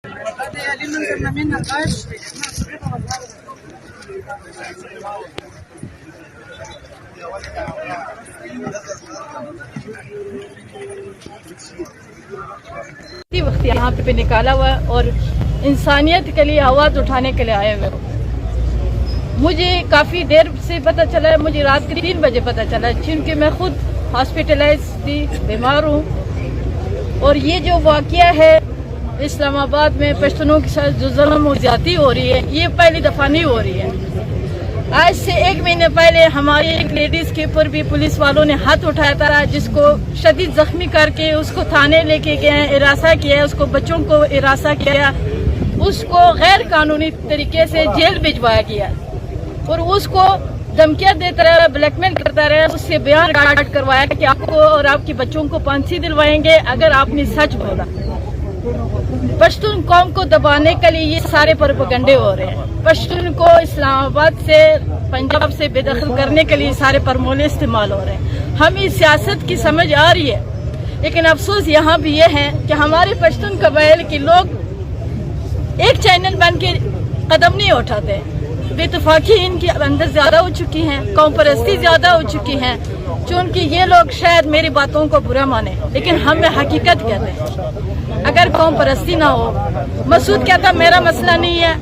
وقت یہاں پہ نکالا ہوا ہے اور انسانیت کے لیے آواز اٹھانے کے لیے آئے ہوئے ہو. مجھے کافی دیر سے پتہ چلا ہے، مجھے رات کے 3 بجے پتہ چلا ہے، چونکہ میں خود ہاسپٹلائز تھی، بیمار ہوں. اور یہ جو واقعہ ہے اسلام آباد میں پشتونوں کے ساتھ جو ظلم و زیادتی ہو رہی ہے، یہ پہلی دفعہ نہیں ہو رہی ہے. آج سے 1 مہینے پہلے ہماری ایک لیڈیز کے اوپر بھی پولیس والوں نے ہاتھ اٹھایا تھا، جس کو شدید زخمی کر کے اس کو تھانے لے کے گئے، ہراساں کیا، اس کو بچوں کو ہراساں کیا، اس کو غیر قانونی طریقے سے جیل بھجوایا گیا اور اس کو دھمکیاں دیتا رہا، بلیک میل کرتا رہا، اس سے بیان ریکارڈ کروایا کہ آپ کو اور آپ کے بچوں کو پھانسی دلوائیں گے اگر آپ نے سچ بولا. پشتون قوم کو دبانے کے لیے یہ سارے پروپیگنڈے ہو رہے ہیں. پشتون کو اسلام آباد سے پنجاب سے بے دخل کرنے کے لیے سارے فرمولے استعمال ہو رہے ہیں. ہمیں سیاست کی سمجھ آ رہی ہے، لیکن افسوس یہاں بھی یہ ہے کہ ہمارے پشتون قبائل کے لوگ ایک چینل بن کے قدم نہیں اٹھاتے. بے اتفاقی ان کے اندر زیادہ ہو چکی ہیں، قوم پرستی زیادہ ہو چکی ہیں. چونکہ یہ لوگ شاید میری باتوں کو برا مانے، لیکن ہم حقیقت کہتے ہیں. اگر قوم پرستی نہ ہو، مسعود کہتا میرا مسئلہ نہیں ہے،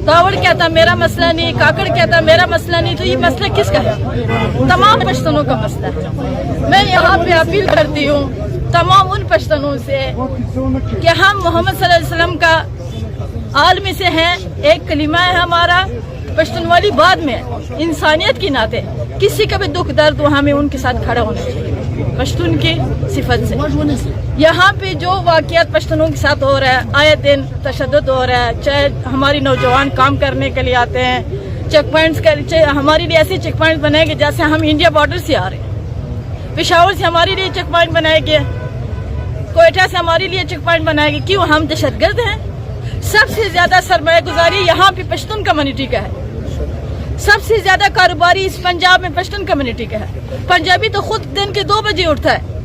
داوڑ کہتا میرا مسئلہ نہیں، کاکڑ کہتا میرا مسئلہ نہیں، تو یہ مسئلہ کس کا ہے؟ تمام پشتونوں کا مسئلہ ہے. میں یہاں پہ اپیل کرتی ہوں تمام ان پشتونوں سے کہ ہم محمد صلی اللہ علیہ وسلم کا عالم سے ہیں. ایک کلمہ ہے ہمارا پشتون والی بعد میں انسانیت کی ناطے کسی کا بھی دکھ درد ہو ہمیں ان کے ساتھ کھڑا ہونا چاہیے پشتون کی صفت سے. یہاں پہ جو واقعات پشتونوں کے ساتھ ہو رہا ہے، آئے دن تشدد ہو رہا ہے، چاہے ہماری نوجوان کام کرنے کے لیے آتے ہیں، چیک پوائنٹس ہمارے لیے ایسے چیک پوائنٹ بنائے گے جیسے ہم انڈیا بارڈر سے آ رہے ہیں. پشاور سے ہمارے لیے چیک پوائنٹ بنائے گئے، کوئٹہ سے ہمارے لیے چیک پوائنٹ بنائے گئے. کیوں؟ ہم دہشت گرد ہیں. سب سے زیادہ سرمایہ گزاری یہاں پہ پشتون کمیونٹی کا ہے. سب سے زیادہ کاروباری اس پنجاب میں پشتون کمیونٹی کا ہے. پنجابی تو خود دن کے 2 بجے اٹھتا ہے.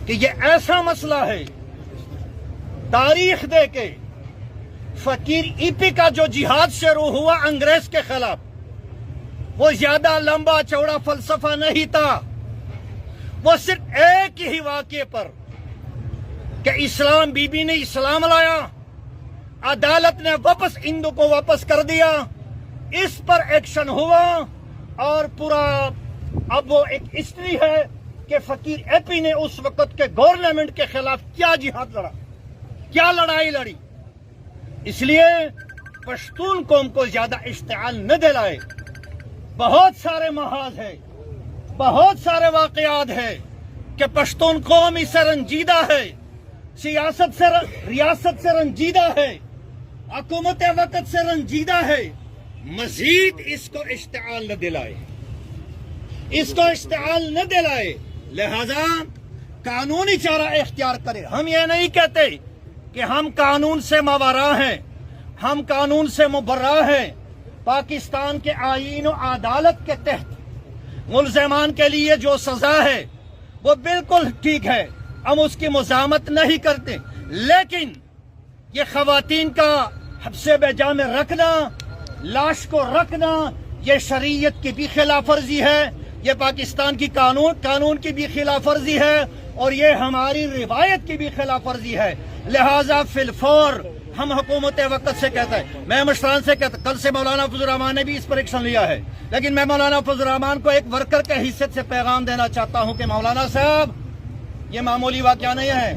کہ یہ ایسا مسئلہ ہے، تاریخ دے کے فقیر ای پی کا جو جہاد شروع ہوا انگریز کے خلاف، وہ زیادہ لمبا چوڑا فلسفہ نہیں تھا. وہ صرف ایک ہی واقعے پر کہ اسلام بی بی نے اسلام لایا، عدالت نے واپس ہندو کو واپس کر دیا، اس پر ایکشن ہوا. اور پورا اب وہ ایک ہسٹری ہے کہ فقیر اے پی نے اس وقت کے گورنمنٹ کے خلاف کیا جہاد لڑا، کیا لڑائی لڑی. اس لیے پشتون قوم کو زیادہ اشتعال نہ دلائے. بہت سارے محاذ ہے، بہت سارے واقعات ہے کہ پشتون قوم اس سے رنجیدہ ہے، سیاست سے ریاست سے رنجیدہ ہے، حکومت وقت سے رنجیدہ ہے. مزید اس کو اشتعال نہ دلائے، اس کو اشتعال نہ دلائے. لہذا قانونی چارہ اختیار کرے. ہم یہ نہیں کہتے کہ ہم قانون سے ماورا ہیں، ہم قانون سے مبرہ ہیں. پاکستان کے آئین و عدالت کے تحت ملزمان کے لیے جو سزا ہے وہ بالکل ٹھیک ہے، ہم اس کی مزاحمت نہیں کرتے. لیکن یہ خواتین کا حبس بجا میں رکھنا، لاش کو رکھنا، یہ شریعت کی بھی خلاف ورزی ہے، یہ پاکستان کی قانون کی بھی خلاف ورزی ہے، اور یہ ہماری روایت کی بھی خلاف ورزی ہے. لہذا فی الفور ہم حکومت وقت سے کہتے ہیں، میں مشران سے کہتا ہوں، کل سے مولانا فضل الرحمان نے بھی اس پر ایکشن لیا ہے، لیکن میں مولانا فضل الرحمان کو ایک ورکر کے حیثیت سے پیغام دینا چاہتا ہوں کہ مولانا صاحب یہ معمولی واقعہ نہیں ہے،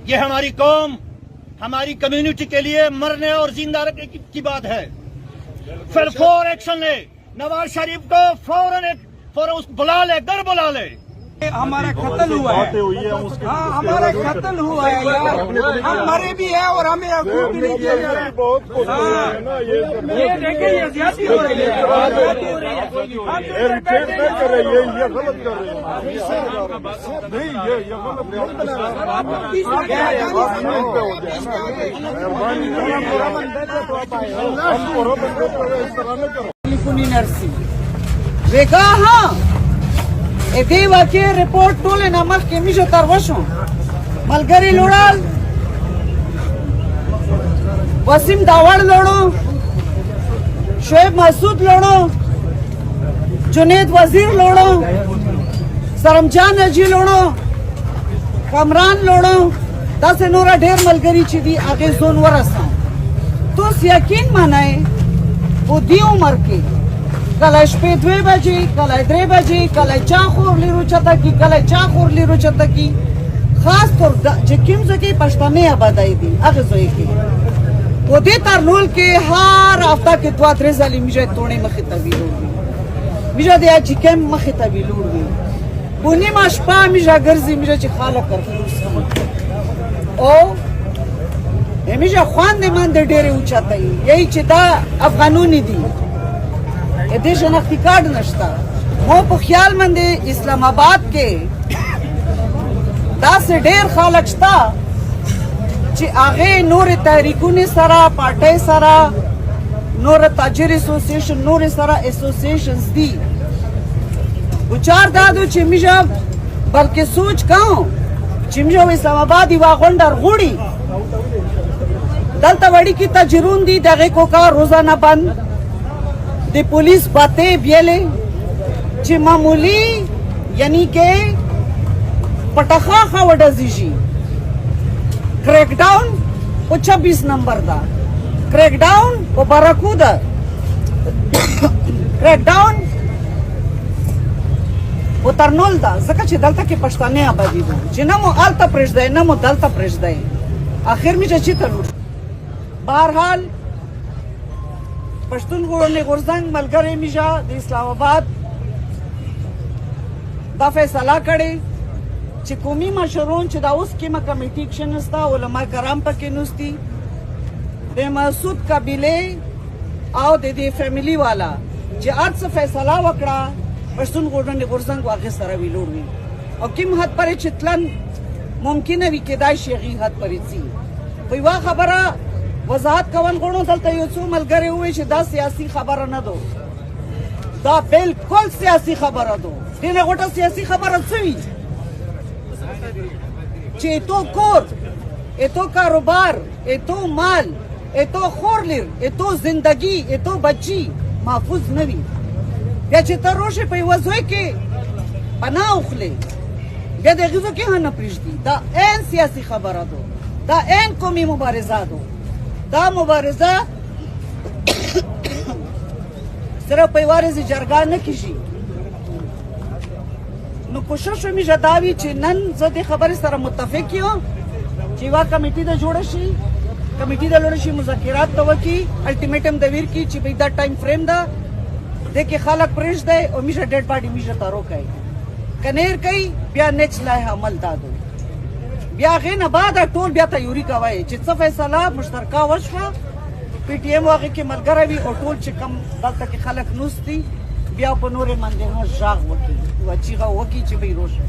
یہ ہماری قوم، ہماری کمیونٹی کے لیے مرنے اور زندہ رکھنے کی بات ہے. پھر فور ایکشن لے، نواز شریف کو فوراً بلا لے، گھر بلا لے. ہمارا قتل ہوا ہے، ہاں ہمارا قتل ہوا ہے یار، ہم مرے بھی ہیں اور ہمیں حقوق بھی نہیں دیا جا رہا ہے. یہ دیکھیں یہ زیادتی ہو رہی ہے، دې واقعي رپورټ ټولې نه مخکې میشو تر وشو ملګري لوړل وسیم داوڑ لوڑو، شعیب مسعود لوڑو، جنید وزیر لوڑو، سرمجان اجی لوڑو، کامران لوڑو، داسې نوره ډېر ملګري چې دي هغې زون ورسوم. توس یقین منئ په دې عمر کې کله شپې 2 بجې، کله 3 بجې، کله چا خورلي روچته کي، کله چا خورلي روچته کي، خاص طور چې کوم ځای کې پښتنې آبادۍ دي هغې ځای کې په دې ترنول کې هر هفته کې 2-3 ځلې میژه توڼې مخې ته ویلوړ وي، میژه د حاجي کیمپ مخې ته ویلوړ وي، په نیمه شپه میژه ګرځي، میژه چې خلک کرفیو او همیشه خواندې من د ډېرې اوچته یي یهی چې دا افغانونې دي، دې شناختي کارډ نشته. مو په خیال باندې اسلام آباد کې داسې ډېر خلک شته چې هغې نورې تحریکونې سره، پارټۍ سره، نور تاجر ایسوسیشن، نورې سره ایسوسیشنز دي. وچار دا دو چې میژه بلکې سوچ کوم چې میژه اسلام آباد یوه غونډه رغوړي، دلته وړیکې تاجرون دي، د هغې کوکار روزانه بند، د پولیس باتې بیلې چې معمولي یعنی کې پټخاخه وډزیږي. کریک ډاون په 26 نمبر ده، کریک ډاون په بارکو ده، کریک ډاون په ترنول ده، ځکه چې دلته کې پښتانه آبادي ده چې نه مو هلته پرېږدی نه مو دلته پرېږدی. اخر میشه چېرته لوټ. بهرحال پښتون غورځنګ ملګری میشه د اسلام آباد دا فیصله کړې چې قومي مشرون چې دا اوس کیمه کمیټي کښېنسته، علما کرام پکې نوستي، د مسعود قبیلې او د دې فیملي والا چې هر څه فیصله وکړه پښتون غورځنګ هغې سره ویلوړ وي او کوم حد پورې چې تلن ممکنه وي کېدای شي هغې حد پورې ځي. په یوه خبره وضاحت کول غواړم، دلته یو څو ملګري ووایي چې دا سیاسي خبره نه ده، دا بالکل سیاسي خبره ده. دې نه غوټه سیاسي خبره څه وي چې اتو کور، اتو کاروبار، اتو مال، اتو خورلیر، اتو زندگی، اتو بچی محفوظ نه وي، بیا چې ته روشې په یوه ځای کې پناه وخلې بیا د هغې ځای کې هم نه پرېږدي. دا عین سیاسي خبره ده، دا عین قومي مبارزه ده. دا مبارزه صرف په یوه ورځې جرګه نه کېږي. نو کوشش ومیشه دا وي چې نن زه دې خبرې سره متفق یم چې یوه کمیټي ته جوړه شي، کمیټي ته لوړه شي، مذاکرات ته وکړي، الټیمیټم د ویر کړي چې بھئی دا ټایم فریم ده، دې کې خلک پرېږدی او میشه ډیډ باډي میشه ته روکئ، که نه یې کوي بیا نیکسټ لایحه عمل دا ده. بیا هغې نه بعد ټول بیا تیوري کوئ چې څه فیصله مشترکه وشوه، پی ټي ایم هغې کې ملګری وي او ټول چې کوم دلته کې خلک نوست دي بیا په نورې باندې غږ وکړي، یوه چیغه وکړي چې بھئی روشه